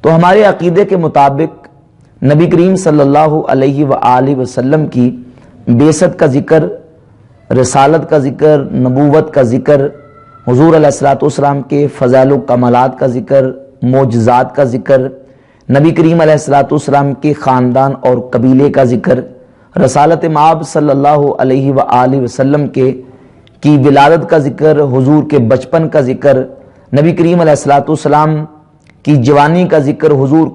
تو ہمارے عقیدے کے مطابق نبی کریم صلی اللہ علیہ وآلہ وسلم کی بعثت کا ذکر، رسالت کا ذکر، نبوت کا ذکر، حضور علیہ الصلوۃ والسلام کے فضائل و کمالات کا ذکر، معجزات کا ذکر، نبی کریم علیہ الصلوۃ والسلام کے خاندان اور قبیلے کا ذکر، رسالت مآب صلی اللہ علیہ وآلہ وسلم کی ولادت کا ذکر، حضور کے بچپن کا ذکر، نبی کریم علیہ الصلوۃ والسلام کی جوانی کا ذکر، حضور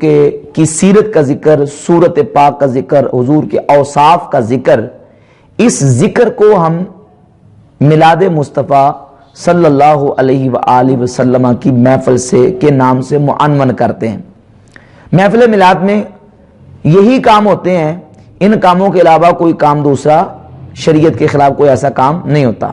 کی سیرت کا ذکر، سورت پاک کا ذکر، حضور کے اوصاف کا ذکر، اس ذکر کو ہم میلاد مصطفیٰ صلی اللہ علیہ وآلہ وسلم کی محفل کے نام سے معنون کرتے ہیں۔ محفل میلاد میں یہی کام ہوتے ہیں، ان کاموں کے علاوہ کوئی کام دوسرا شریعت کے خلاف کوئی ایسا کام نہیں ہوتا۔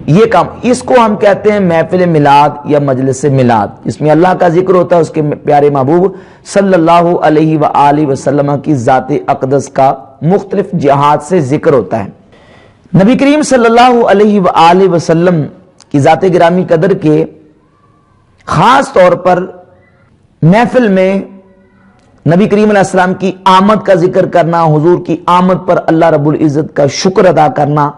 یہ کام، اس کو ہم کہتے ہیں محفل میلاد یا مجلس میلاد، اس میں اللہ کا ذکر ہوتا ہے، اس کے پیارے محبوب صلی اللہ علیہ وآلہ وسلم کی ذات اقدس کا مختلف جہات سے ذکر ہوتا ہے۔ نبی کریم صلی اللہ علیہ وآلہ وسلم کی ذات گرامی قدر کے خاص طور پر محفل میں نبی کریم علیہ السلام کی آمد کا ذکر کرنا، حضور کی آمد پر اللہ رب العزت کا شکر ادا کرنا،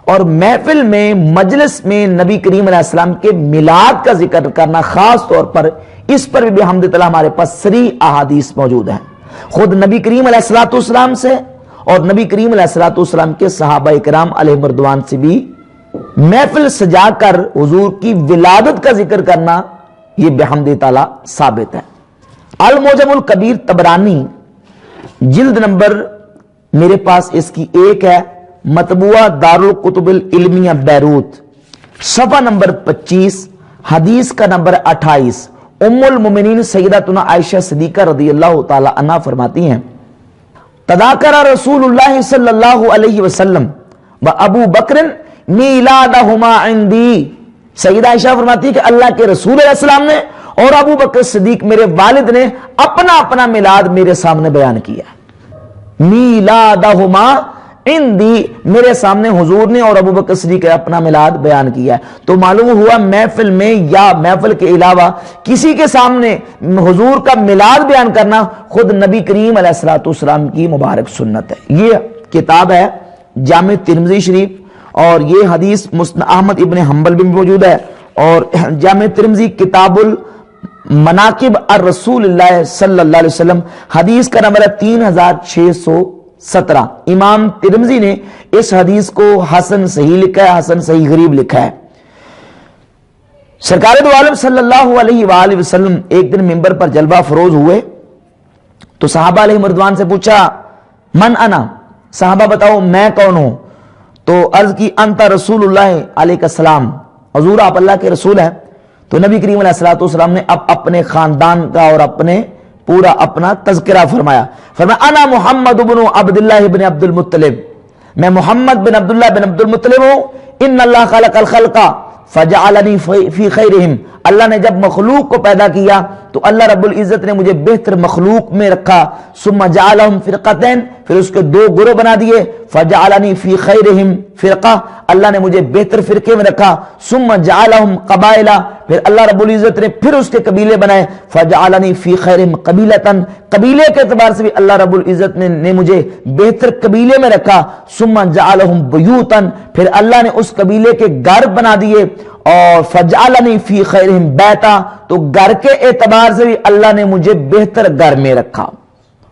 اور محفل میں مجلس میں نبی کریم علیہ السلام کے میلاد کا ذکر کرنا خاص طور پر، اس پر بھی بحمد تعالی ہمارے پاس صریح احادیث موجود ہیں، خود نبی کریم علیہ الصلوۃ والسلام سے اور نبی کریم علیہ الصلوۃ والسلام کے صحابہ کرام علیہم رضوان سے بھی محفل سجا کر حضور کی ولادت کا ذکر کرنا یہ بحمد تعالی ثابت ہے۔ المعجم الکبیر طبرانی جلد نمبر میرے پاس اس کی ایک ہے، مطبوعہ دارالکتب العلمیہ بیروت، صفحہ نمبر 25، حدیث کا نمبر 28، ام المومنین سیدتنا عائشہ صدیقہ رضی اللہ تعالی عنہا فرماتی ہیں، تذاکر رسول اللہ صلی اللہ علیہ وسلم و ابو بکر میلادہما عندی، سیدہ عائشہ فرماتی ہے کہ اللہ کے رسول علیہ السلام نے اور ابو بکر صدیق میرے والد نے اپنا اپنا میلاد میرے سامنے بیان کیا۔ میلادہما عندی، میرے سامنے حضور نے اور ابو بکر صدیق نے اپنا میلاد بیان کیا ہے۔ تو معلوم ہوا محفل میں یا محفل کے علاوہ کسی کے سامنے حضور کا میلاد بیان کرنا خود نبی کریم علیہ الصلوۃ والسلام کی مبارک سنت ہے۔ یہ کتاب ہے جامع ترمذی شریف، اور یہ حدیث مسند احمد ابن حنبل بھی موجود ہے، اور جامع ترمذی کتاب المناقب الرسول اللہ صلی اللہ علیہ وسلم، حدیث کا نمبر ہے 3617۔ امام ترمذی نے اس حدیث کو حسن صحیح لکھا ہے، حسن صحیح غریب لکھا ہے۔ سرکار دو عالم صلی اللہ علیہ وآلہ وسلم ایک دن منبر پر جلوہ فروز ہوئے تو صحابہ علیہ رضوان سے پوچھا، من انا، صحابہ بتاؤ میں کون ہوں؟ تو عرض کی انت رسول اللہ علیہ السلام، حضور آپ اللہ کے رسول ہیں۔ تو نبی کریم علیہ الصلوۃ والسلام نے اب اپنے خاندان کا اور اپنا تذکرہ فرمایا انا محمد بن عبداللہ بن عبد المطلب، میں محمد بن عبداللہ بن عبد المطلب ہوں۔ ان اللہ خلق الخلق فجعلنی فی خیرہم، اللہ نے جب مخلوق کو پیدا کیا تو اللہ رب العزت نے مجھے بہتر مخلوق میں رکھا، ثم جعلہم فرقتین، پھر اس کے دو گروہ بنا دیے، فجعلنی فی خیرہم فرقہ، اللہ نے مجھے بہتر فرقے میں رکھا، ثم جعلہم قبائل، پھر اللہ رب العزت نے پھر اس کے قبیلے بنائے، فجعلنی فی خیرہم قبیلتن، قبیلے کے اعتبار سے بھی اللہ رب العزت نے مجھے بہتر قبیلے میں رکھا، ثم جعلہم بیوتن، پھر اللہ نے اس قبیلے کے گھر بنا دیے، اور فجعلنی فی خیرہم بیتا، تو گھر کے اعتبار سے بھی اللہ نے مجھے بہتر گھر میں رکھا،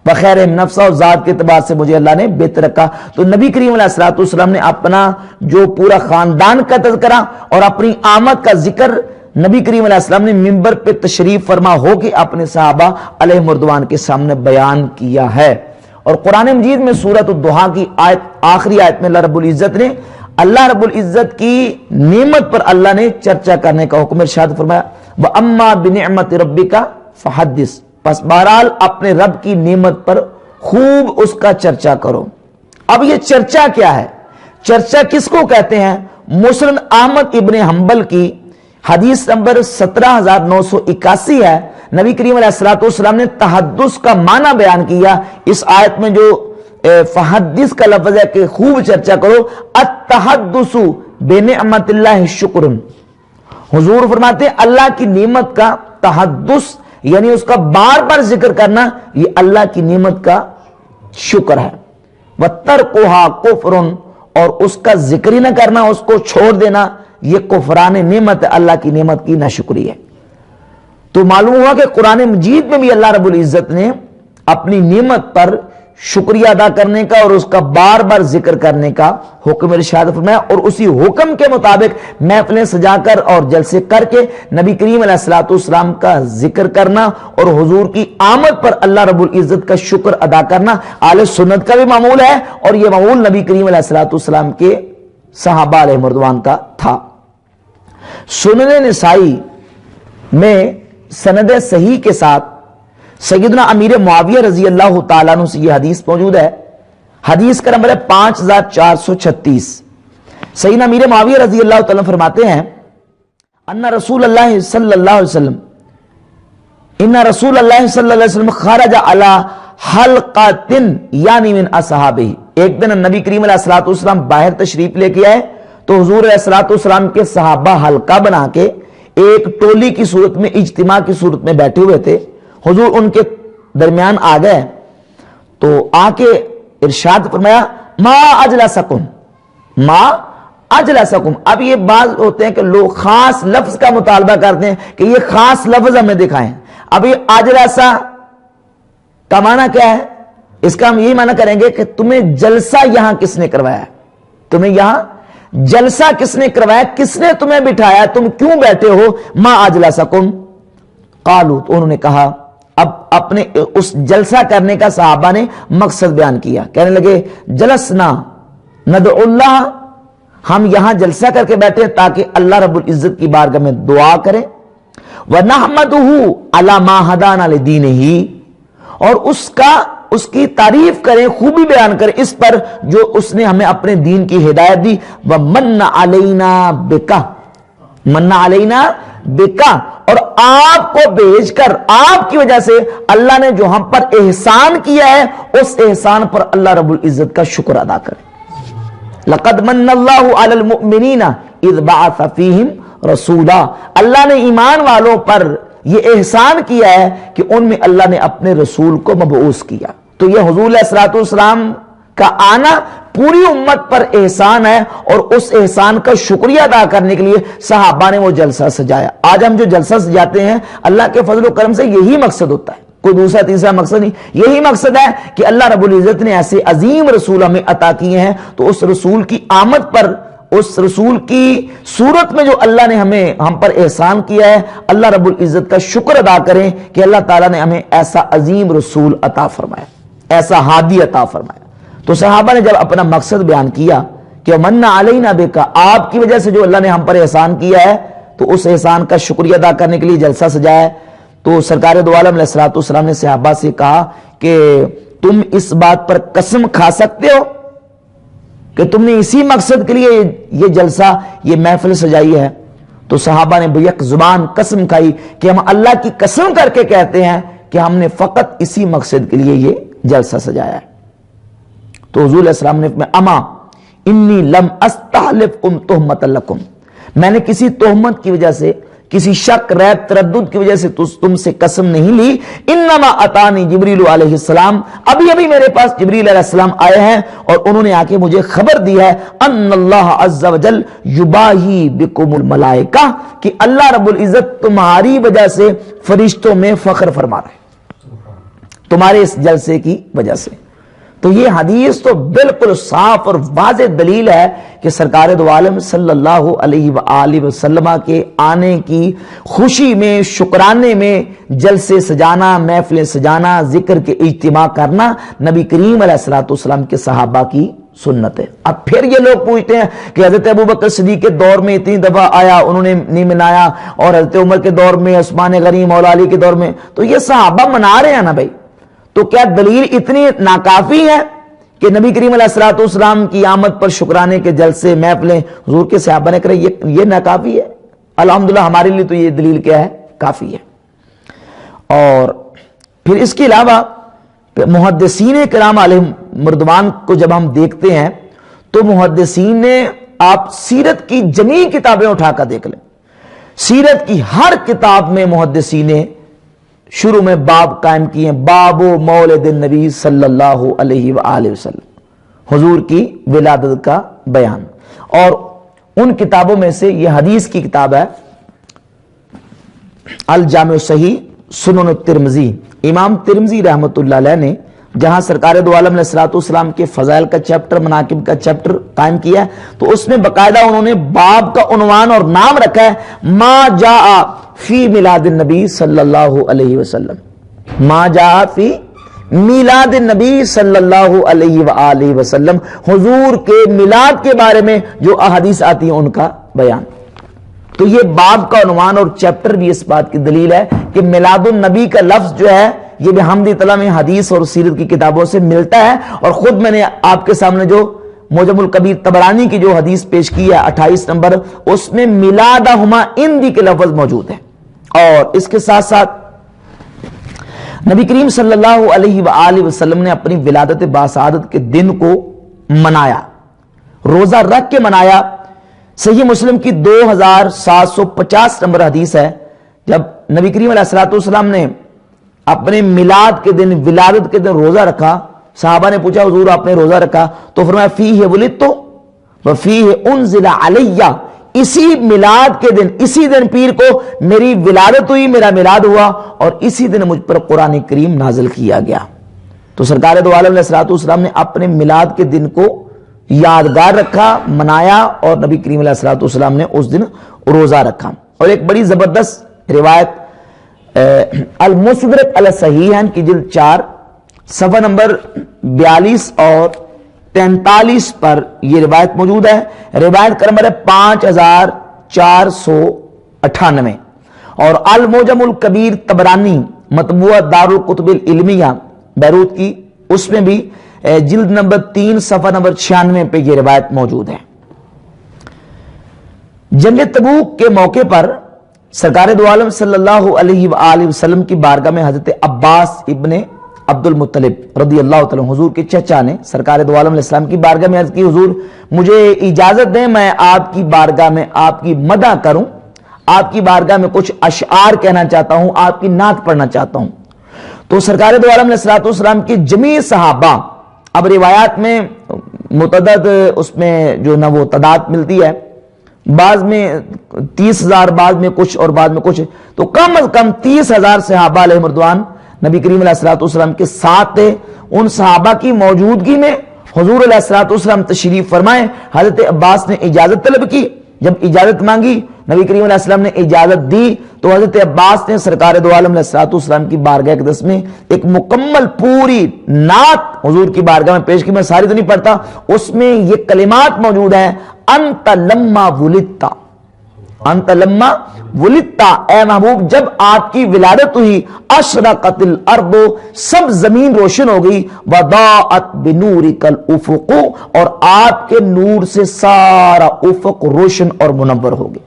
بخیرہم نفسا، اور ذات کے اعتبار سے مجھے اللہ نے بہتر رکھا۔ تو نبی کریم علیہ الصلوۃ والسلام نے اپنا جو پورا خاندان کا تذکرہ اور اپنی آمد کا ذکر نبی کریم علیہ السلام نے منبر پہ تشریف فرما ہو کے اپنے صحابہ علیہم رضوان کے سامنے بیان کیا ہے۔ اور قرآن مجید میں سورۃ الضحیٰ کی آخری آیت میں اللہ رب العزت کی نعمت پر اللہ نے چرچا کرنے کا حکم ارشاد فرمایا، وَأَمَّا بِنِعْمَةِ رَبِّكَ فَحَدِّثْ، پس بہرحال اپنے رب کی نعمت پر خوب اس کا چرچا کرو۔ اب یہ چرچا کیا ہے؟ چرچا کس کو کہتے ہیں؟ مسند احمد ابن حنبل کی حدیث نمبر 17981 ہے، نبی کریم علیہ الصلوۃ والسلام نے تحدث کا معنی بیان کیا۔ اس آیت میں جو فحدث کا لفظ ہے کہ خوب چرچا کرو، التحدث بنعمت اللہ شکر، حضور فرماتے ہیں اللہ کی نعمت کا تحدث یعنی اس کا بار بار ذکر کرنا یہ اللہ کی نعمت کا شکر ہے. وَتَرْكُهَا كُفْرٌ، اور اس کا ذکر ہی نہ کرنا، اس کو چھوڑ دینا، یہ کفران نعمت ہے، اللہ کی نعمت کی ناشکری ہے. تو معلوم ہوا کہ قرآن مجید میں بھی اللہ رب العزت نے اپنی نعمت پر شکریہ ادا کرنے کا اور اس کا بار بار ذکر کرنے کا حکم ارشاد فرمایا، اور اسی حکم کے مطابق محفلیں سجا کر اور جلسے کر کے نبی کریم علیہ الصلوۃ والسلام کا ذکر کرنا اور حضور کی آمد پر اللہ رب العزت کا شکر ادا کرنا اہل سنت کا بھی معمول ہے، اور یہ معمول نبی کریم علیہ الصلوۃ والسلام کے صحابہ علیہ رضوان کا تھا. سنن نسائی میں سند صحیح کے ساتھ سیدنا امیر معاویہ رضی اللہ تعالیٰ عنہ سے یہ حدیث موجود ہے. حدیث کا نمبر ہے 5436. سیدنا امیر معاویہ رضی اللہ تعالیٰ عنہ فرماتے ہیں ان رسول اللہ صلی اللہ علیہ وسلم خرج علی حلقۃ یعنی من اصحابہ. ایک دن نبی کریم علیہ الصلوۃ والسلام باہر تشریف لے کے آئے تو حضور علیہ الصلوۃ والسلام کے صحابہ حلقہ بنا کے ایک ٹولی کی صورت میں، اجتماع کی صورت میں بیٹھے ہوئے تھے. حضور ان کے درمیان آ گئے تو آ کے ارشاد فرمایا ما اجلسکم. اب یہ بعض ہوتے ہیں کہ لوگ خاص لفظ کا مطالبہ کرتے ہیں کہ یہ خاص لفظ ہمیں دکھائیں. اب یہ اجلسا کا معنی کیا ہے؟ اس کا ہم یہی معنی کریں گے کہ تمہیں جلسہ یہاں کس نے کروایا، تمہیں یہاں جلسہ کس نے کروایا، کس نے تمہیں بٹھایا، تم کیوں بیٹھے ہو؟ ما اجلسکم قالوا، تو انہوں نے کہا، اب اپنے اس جلسہ کرنے کا صحابہ نے مقصد بیان کیا، کہنے لگے جلسنا ندعو اللہ، ہم یہاں جلسہ کر کے بیٹھے تاکہ اللہ رب العزت کی بارگاہ میں دعا کریں، وَنَحْمَدُهُ عَلَى مَا هَدَانَا لِدِينِهِ، اور اس کی تعریف کریں، خوبی بیان کریں اس پر جو اس نے ہمیں اپنے دین کی ہدایت دی. وَمَنَّ عَلَيْنَا بِكَ، من علینا بکا، اور آپ کو بھیج کر، آپ کی وجہ سے اللہ نے جو ہم پر احسان کیا ہے اس احسان پر اللہ رب العزت کا شکر ادا کریں. لقد من اللہ علی المؤمنین اذ بعث فیہم رسولا، اللہ نے ایمان والوں پر یہ احسان کیا ہے کہ ان میں اللہ نے اپنے رسول کو مبعوث کیا. تو یہ حضور علیہ الصلوۃ والسلام کا آنا پوری امت پر احسان ہے، اور اس احسان کا شکریہ ادا کرنے کے لیے صحابہ نے وہ جلسہ سجایا. آج ہم جو جلسہ سجاتے ہیں اللہ کے فضل و کرم سے یہی مقصد ہوتا ہے، کوئی دوسرا تیسرا مقصد نہیں. یہی مقصد ہے کہ اللہ رب العزت نے ایسے عظیم رسول ہمیں عطا کیے ہیں، تو اس رسول کی آمد پر، اس رسول کی صورت میں جو اللہ نے ہم پر احسان کیا ہے، اللہ رب العزت کا شکر ادا کریں کہ اللہ تعالیٰ نے ہمیں ایسا عظیم رسول عطا فرمایا، ایسا ہادی عطا فرمایا. تو صحابہ نے جب اپنا مقصد بیان کیا کہ من علینا بکا، آپ کی وجہ سے جو اللہ نے ہم پر احسان کیا ہے، تو اس احسان کا شکریہ ادا کرنے کے لیے جلسہ سجایا ہے. تو سرکار دو عالم علیہ الصلوۃ والسلام نے صحابہ سے کہا کہ تم اس بات پر قسم کھا سکتے ہو کہ تم نے اسی مقصد کے لیے یہ جلسہ، یہ محفل سجائی ہے؟ تو صحابہ نے بیک زبان قسم کھائی کہ ہم اللہ کی قسم کر کے کہتے ہیں کہ ہم نے فقط اسی مقصد کے لیے یہ جلسہ سجایا ہے. تو حضور علیہ السلام نے اما انی لم استحلفکم تہمۃ لکم، میں نے کسی تہمت کی وجہ سے، کسی شک، ریب، تردد کی وجہ سے تم سے قسم نہیں لی. انما اتانی جبریل علیہ السلام، ابھی میرے پاس جبریل علیہ السلام آئے ہیں اور انہوں نے آ کے مجھے خبر دی ہے ان اللہ عز وجل یباہی بکم الملائکہ، کہ اللہ رب العزت تمہاری وجہ سے فرشتوں میں فخر فرما رہے ہیں، تمہارے اس جلسے کی وجہ سے. تو یہ حدیث تو بالکل صاف اور واضح دلیل ہے کہ سرکار دو عالم صلی اللہ علیہ وآلہ وسلم کے آنے کی خوشی میں، شکرانے میں جلسے سجانا، محفلیں سجانا، ذکر کے اجتماع کرنا نبی کریم علیہ الصلوۃ والسلام کے صحابہ کی سنت ہے. اب پھر یہ لوگ پوچھتے ہیں کہ حضرت ابوبکر صدیق کے دور میں اتنی دفعہ آیا، انہوں نے نہیں منایا، اور حضرت عمر کے دور میں، عثمان غنی، مولا علی کے دور میں، تو یہ صحابہ منا رہے ہیں نا بھائی. تو کیا دلیل اتنی ناکافی ہے کہ نبی کریم علیہ الصلوۃ والسلام کی آمد پر شکرانے کے جلسے، محفلیں حضور کے صحابہ نے کرے، یہ ناکافی ہے؟ الحمدللہ ہمارے لیے تو یہ دلیل کیا ہے؟ کافی ہے. اور پھر اس کے علاوہ محدثین کرام علیہ مردوان کو جب ہم دیکھتے ہیں تو محدثین نے، آپ سیرت کی جمیع کتابیں اٹھا کر دیکھ لیں، سیرت کی ہر کتاب میں محدثین نے شروع میں باب قائم کیے ہیں، باب مولد النبی صلی اللہ علیہ وآلہ وسلم، حضور کی ولادت کا بیان۔ اور ان کتابوں میں سے یہ حدیث کی کتاب ہے الجامع صحیح سنن الترمذی، امام ترمذی رحمۃ اللہ علیہ نے جہاں سرکار دو عالم علیہ الصلوۃ والسلام کے فضائل کا چیپٹر، مناقب کا چیپٹر قائم کیا ہے، تو اس میں باقاعدہ انہوں نے باب کا عنوان اور نام رکھا ہے ما جاء فی میلاد النبی صلی اللہ علیہ وسلم، ما جاء فی میلاد النبی صلی اللہ علیہ وآلہ وسلم، حضور کے میلاد کے بارے میں جو احادیث آتی ہیں ان کا بیان۔ تو یہ باب کا عنوان اور چیپٹر بھی اس بات کی دلیل ہے کہ میلاد النبی کا لفظ جو ہے یہ بھی حمدی طلع میں حدیث اور سیرت کی کتابوں سے ملتا ہے، اور خود میں نے آپ کے سامنے جو معجم الکبیر طبرانی کی جو حدیث پیش کی ہے 28 نمبر، اس میں میلادہما اندی کے لفظ موجود ہے۔ اور اس کے ساتھ ساتھ نبی کریم صلی اللہ علیہ وآلہ وسلم نے اپنی ولادت باسعادت کے دن کو منایا، روزہ رکھ کے منایا۔ صحیح مسلم کی 2750 نمبر حدیث ہے، جب نبی کریم علیہ الصلوۃ والسلام نے اپنے میلاد کے دن، ولادت کے دن روزہ رکھا، صحابہ نے پوچھا حضور آپ نے روزہ رکھا؟ تو فرمایا فیہ ولدت وفیہ انزل علیہ، اسی میلاد کے دن، اسی دن پیر کو میری ولادت ہوئی، میرا میلاد ہوا، اور اسی دن مجھ پر قرآن کریم نازل کیا گیا۔ تو سرکار دو عالم علیہ الصلوۃ والسلام نے اپنے میلاد کے دن کو یادگار رکھا، منایا، اور نبی کریم علیہ الصلوۃ والسلام نے اس دن روزہ رکھا۔ اور ایک بڑی زبردست روایت المستدرک علی الصحیحین کی جلد 4 صفحہ نمبر 42 اور 43 پر یہ روایت موجود ہے، روایت کا نمبر ہے 5498، اور المعجم الکبیر طبرانی مطبوعہ دارالکتب العلمیہ بیروت کی، اس میں بھی جلد نمبر 3 صفحہ نمبر 96 پہ یہ روایت موجود ہے۔ جنگ تبوک کے موقع پر سرکار دو عالم صلی اللہ علیہ وآلہ وسلم کی بارگاہ میں حضرت عباس ابن عبد المطلب رضی اللہ تعالیٰ حضور کے چچا نے سرکار دو عالم علیہ السلام کی بارگاہ میں عرض کی حضور مجھے اجازت دیں میں آپ کی بارگاہ میں آپ کی مدح کروں، آپ کی بارگاہ میں کچھ اشعار کہنا چاہتا ہوں، آپ کی نعت پڑھنا چاہتا ہوں۔ تو سرکار دو عالم علیہ الصلوۃ والسلام کی جمیع صحابہ، اب روایات میں متعدد اس میں جو نہ وہ تعداد ملتی ہے، بعض میں 30,000، بعض میں کچھ اور بعض میں کچھ، تو کم از کم 30,000 صحابہ علیہ رضوان نبی کریم علیہ الصلوۃ والسلام کے ساتھ تھے۔ ان صحابہ کی موجودگی میں حضور علیہ الصلوۃ والسلام تشریف فرمائے، حضرت عباس نے اجازت طلب کی، جب اجازت مانگی نبی کریم علیہ السلام نے اجازت دی، تو حضرت عباس نے سرکار دو عالم علیہ الصلوۃ والسلام کی بارگاہ اقدس میں ایک مکمل پوری نعت حضور کی بارگاہ میں پیش کی۔ میں ساری تو نہیں پڑھتا، اس میں یہ کلمات موجود ہیں، انت لما ولدتا، انت لما ولدتا، اے محبوب جب آپ کی ولادت ہوئی، اشرقت الارض، سب زمین روشن ہو گئی، وضاءت بنورک الافق، اور آپ کے نور سے سارا افق روشن اور منور ہو گئی۔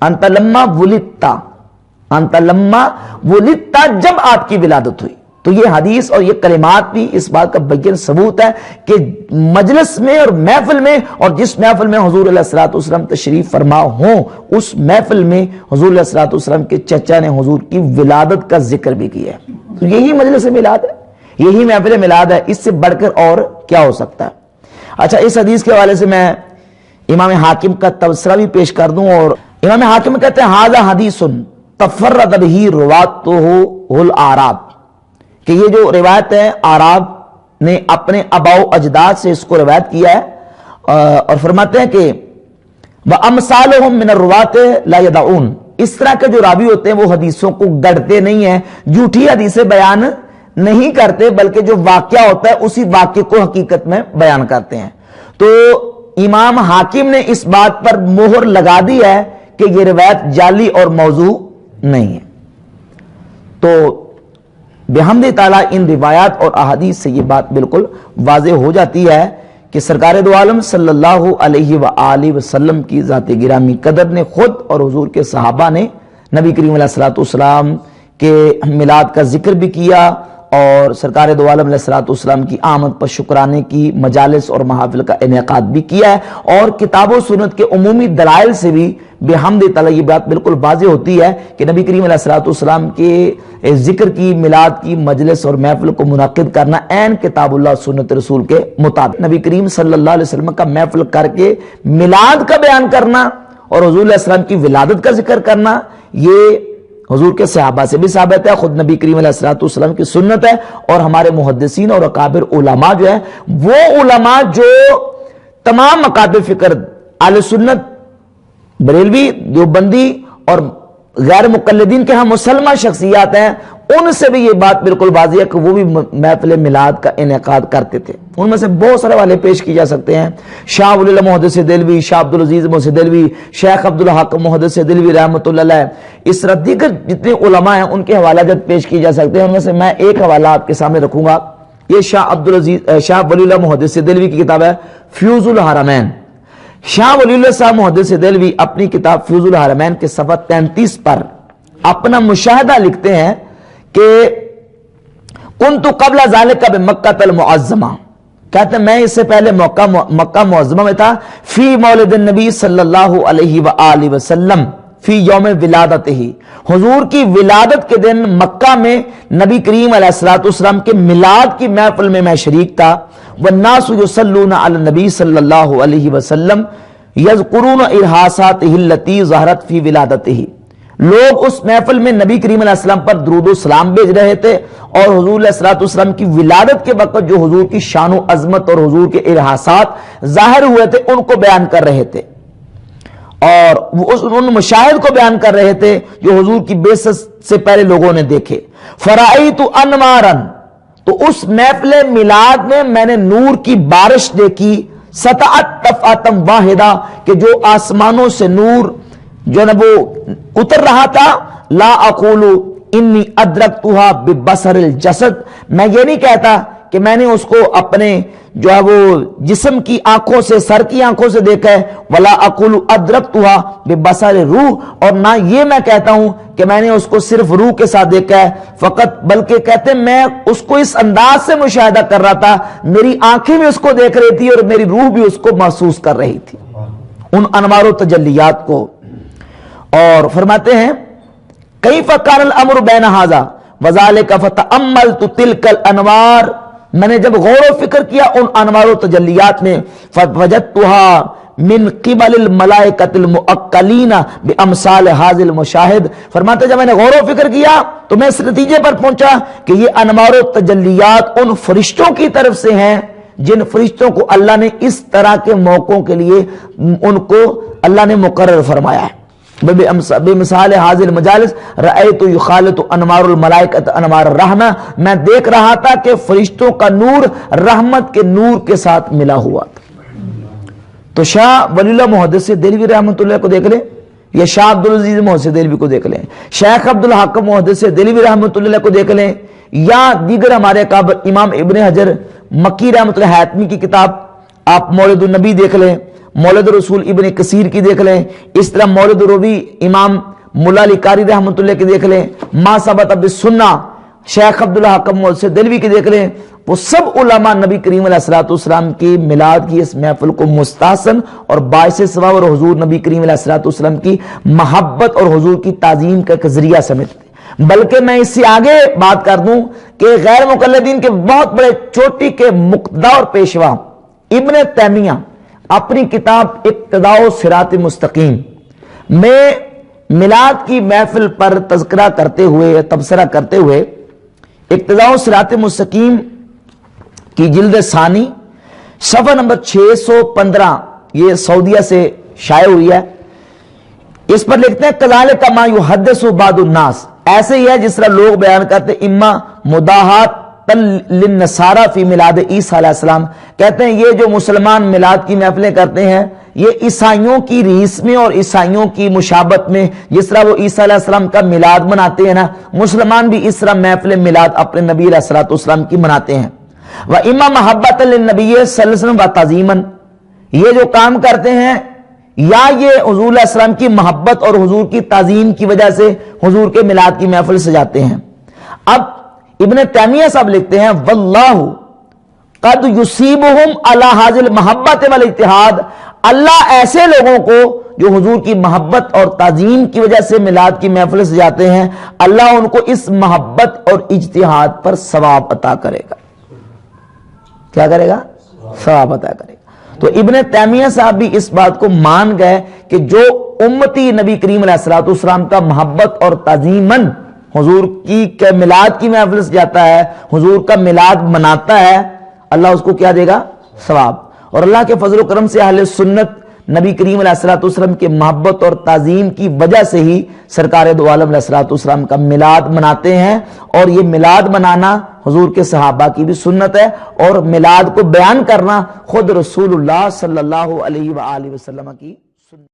انت لما ولدتا، انت لما ولدتا، جب آپ کی ولادت ہوئی۔ تو یہ حدیث اور یہ کلمات بھی اس بات کا بین ثبوت ہے کہ مجلس میں اور محفل میں، اور جس محفل میں حضور علیہ الصلوۃ والسلام تشریف فرما ہوں، اس محفل میں حضور علیہ الصلوۃ والسلام کے چچا نے حضور کی ولادت کا ذکر بھی کیا ہے۔ تو یہی مجلس میلاد ہے، یہی محفل میلاد ہے، اس سے بڑھ کر اور کیا ہو سکتا ہے۔ اچھا، اس حدیث کے حوالے سے میں امام حاکم کا تبصرہ بھی پیش کر دوں، اور امام حاکم کہتے ہیں ھذا حدیث تفرد بہ رواۃہ الاعراب، کہ یہ جو روایت ہے اعراب نے اپنے آباء و اجداد سے اس کو روایت کیا ہے، اور فرماتے ہیں کہ وَأَمْثَالُهُمْ مِنَ الرُّوَاةِ لَا يَدَعُونَ، اس طرح کے جو راوی ہوتے ہیں وہ حدیثوں کو گڑتے نہیں ہیں، جھوٹی حدیثیں بیان نہیں کرتے، بلکہ جو واقعہ ہوتا ہے اسی واقعے کو حقیقت میں بیان کرتے ہیں۔ تو امام حاکم نے اس بات پر مہر لگا دی ہے کہ یہ روایت جعلی اور موضوع نہیں ہے۔ تو بحمد تعالیٰ ان روایات اور احادیث سے یہ بات بالکل واضح ہو جاتی ہے کہ سرکار دو عالم صلی اللہ علیہ وآلہ وسلم کی ذات گرامی قدر نے خود اور حضور کے صحابہ نے نبی کریم علیہ الصلوۃ والسلام کے میلاد کا ذکر بھی کیا، اور سرکار دو عالم علیہ الصلوۃ والسلام کی آمد پر شکرانے کی مجالس اور محافل کا انعقاد بھی کیا ہے، اور کتاب و سنت کے عمومی دلائل سے بھی بحمد تعالی یہ بات بالکل واضح ہوتی ہے کہ نبی کریم علیہ الصلوۃ والسلام کے ذکر کی، میلاد کی مجلس اور محفل کو منعقد کرنا عین کتاب اللہ سنت رسول کے مطابق، نبی کریم صلی اللہ علیہ وسلم کا محفل کر کے میلاد کا بیان کرنا اور حضور علیہ السلام کی ولادت کا ذکر کرنا، یہ حضور کے صحابہ سے بھی ثابت ہے، خود نبی کریم علیہ الصلوۃ والسلام کی سنت ہے، اور ہمارے محدثین اور اکابر علماء جو ہیں، وہ علماء جو تمام مکاتب فکر اہل سنت، بریلوی، دیوبندی اور غیر مقلدین کے ہاں مسلمہ شخصیات ہیں، ان سے بھی یہ بات بالکل واضح ہے کہ وہ بھی محفل میلاد کا انعقاد کرتے تھے۔ ان میں سے بہت سارے والے پیش کی جا سکتے ہیں، شاہ ولی اللہ محدث دہلوی، شاہ عبدالعزیز محدث دہلوی، شیخ عبدالحق محدث دہلوی رحمۃ اللہ علیہ، اس طرح دیگر جتنے علماء ہیں ان کے حوالہ جات پیش کی جا سکتے ہیں۔ ان میں سے میں ایک حوالہ آپ کے سامنے رکھوں گا، یہ شاہ ولی اللہ محدث دہلوی کی کتاب ہے فیوز الحرمین۔ شاہ ولی اللہ صاحب محدث دہلوی اپنی کتاب فیوز الحرمین کے صفحہ 33 پر اپنا مشاہدہ لکھتے ہیں کہ کنت قبل ذالک بمکہ المعظمہ، کہتے ہیں میں اس سے پہلے مکہ معظمہ میں تھا، فی مولد النبی صلی اللہ علیہ وآلہ وسلم فی یوم ولادتہ، حضور کی ولادت کے دن مکہ میں نبی کریم علیہ الصلوۃ والسلام کے میلاد کی محفل میں شریک تھا، والناس یصلون علی النبی صلی اللہ علیہ وسلم یذکرون ارہاساتہ التی ظہرت فی ولادتہ، لوگ اس محفل میں نبی کریم علیہ السلام پر درود و سلام بھیج رہے تھے، اور حضور علیہ الصلوۃ والسلام کی ولادت کے وقت جو حضور کی شان و عظمت اور حضور کے ارہاسات ظاہر ہوئے تھے ان کو بیان کر رہے تھے، اور ان مشاہد کو بیان کر رہے تھے جو حضور کی بعثت سے پہلے لوگوں نے دیکھے۔ فرأیت انوارا، تو اس محفل میلاد میں نے نور کی بارش دیکھی، سطعت دفعۃ واحدہ، کہ جو آسمانوں سے نور جو ہے وہ اتر رہا تھا، لا اقول انی ادرکتھا ببصر الجسد، میں یہ نہیں کہتا کہ میں نے اس کو اپنے جو ہے وہ جسم کی آنکھوں سے، سر کی آنکھوں سے دیکھا ہے، ولا اقول ادرکتھا ببصر روح، اور نہ یہ میں کہتا ہوں کہ میں نے اس کو صرف روح کے ساتھ دیکھا ہے، فقط بلکہ کہتے میں اس کو اس انداز سے مشاہدہ کر رہا تھا، میری آنکھیں بھی اس کو دیکھ رہی تھی اور میری روح بھی اس کو محسوس کر رہی تھی، ان انوار و تجلیات کو۔ اور فرماتے ہیں کیف کان الامر بین ھذا وذالک فتأملت تلک الانوار، میں نے جب غور و فکر کیا ان انوار و تجلیات میں، فوجدتها من قبل الملائکۃ المؤکلین بامثال ھذا المشاہد، فرماتے جب میں نے غور و فکر کیا تو میں اس نتیجے پر پہنچا کہ یہ انوار و تجلیات ان فرشتوں کی طرف سے ہیں جن فرشتوں کو اللہ نے اس طرح کے موقعوں کے لیے ان کو اللہ نے مقرر فرمایا ہے۔ بمثال حاضر المجالس رأیت یخالط انوار الملائکۃ انوار الرحمہ، میں دیکھ رہا تھا کہ فرشتوں کا نور رحمت کے نور کے ساتھ ملا ہوا تھا۔ تو شاہ ولی اللہ محدث دہلوی رحمۃ اللہ کو دیکھ لیں، یا شاہ عبدالعزیز محدث دہلوی کو دیکھ لیں، شیخ عبدالحق محدث دہلوی رحمۃ اللہ کو دیکھ لیں، یا دیگر ہمارے کعب امام ابن حجر مکی رحمۃ اللہ حاتمی کی کتاب آپ مولد النبی دیکھ لیں، مولد رسول ابن کثیر کی دیکھ لیں، اس طرح مولد ربی امام ملا علی قاری رحمۃ اللہ کی دیکھ لیں، ما ثبت بالسنہ شیخ عبدالحق محدث دہلوی کی دیکھ لیں، وہ سب علماء نبی کریم علیہ الصلوۃ والسلام کی میلاد کی اس محفل کو مستحسن اور باعث ثواب اور حضور نبی کریم علیہ الصلوۃ والسلام کی محبت اور حضور کی تعظیم کا ایک ذریعہ سمجھتے ہیں۔ بلکہ میں اس سے آگے بات کر دوں کہ غیر مقلدین کے بہت بڑے چوٹی کے مقتدا اور پیشوا ابن تیمیہ اپنی کتاب اقتداء صراط مستقیم میں میلاد کی محفل پر تذکرہ کرتے ہوئے، تبصرہ کرتے ہوئے، اقتداء صراط مستقیم کی جلد ثانی صفحہ نمبر 615، یہ سعودیہ سے شائع ہوئی ہے، اس پر لکھتے ہیں کذالک ما یحدث بعض الناس، ایسے ہی ہے جس طرح لوگ بیان کرتے اما مداحات للنصارى فی میلاد عیسیٰ علیہ السلام، کہتے ہیں یہ جو مسلمان میلاد کی محفلیں کرتے ہیں یہ عیسائیوں کی ریس میں اور عیسائیوں کی مشابت میں، جس طرح وہ عیسیٰ علیہ السلام کا میلاد مناتے ہیں نا، مسلمان بھی اس طرح محفل میلاد اپنے نبی علیہ الصلوۃ والسلام کی مناتے ہیں۔ وَإِمَّا مَحَبَّةً لِلنَّبِيِّ صلی اللہ علیہ وسلم وَتَعْظِيمًا، یہ جو کام کرتے ہیں یا یہ حضور علیہ السلام کی محبت اور حضور کی تعظیم کی وجہ سے حضور کے میلاد کی محفل سجاتے ہیں۔ اب ابن تیمیہ صاحب لکھتے ہیں واللہ قد یصیبہم علی ھذل محبت والاتحاد، اللہ ایسے لوگوں کو جو حضور کی محبت اور تعظیم کی وجہ سے میلاد کی محفل سے جاتے ہیں، اللہ ان کو اس محبت اور اجتہاد پر ثواب عطا کرے گا۔ کیا کرے گا؟ ثواب عطا کرے گا۔ تو ابن تیمیہ صاحب بھی اس بات کو مان گئے کہ جو امتی نبی کریم علیہ الصلوۃ والسلام کا محبت اور تعظیماً حضور کی میلاد کی محفل سے جاتا ہے، حضور کا میلاد مناتا ہے، اللہ اس کو کیا دے گا؟ ثواب۔ اور اللہ کے فضل و کرم سے اہل سنت نبی کریم علیہ الصلوۃ والسلام کے محبت اور تعظیم کی وجہ سے ہی سرکار دو عالم علیہ الصلوۃ والسلام کا میلاد مناتے ہیں، اور یہ میلاد منانا حضور کے صحابہ کی بھی سنت ہے، اور میلاد کو بیان کرنا خود رسول اللہ صلی اللہ علیہ وآلہ وسلم کی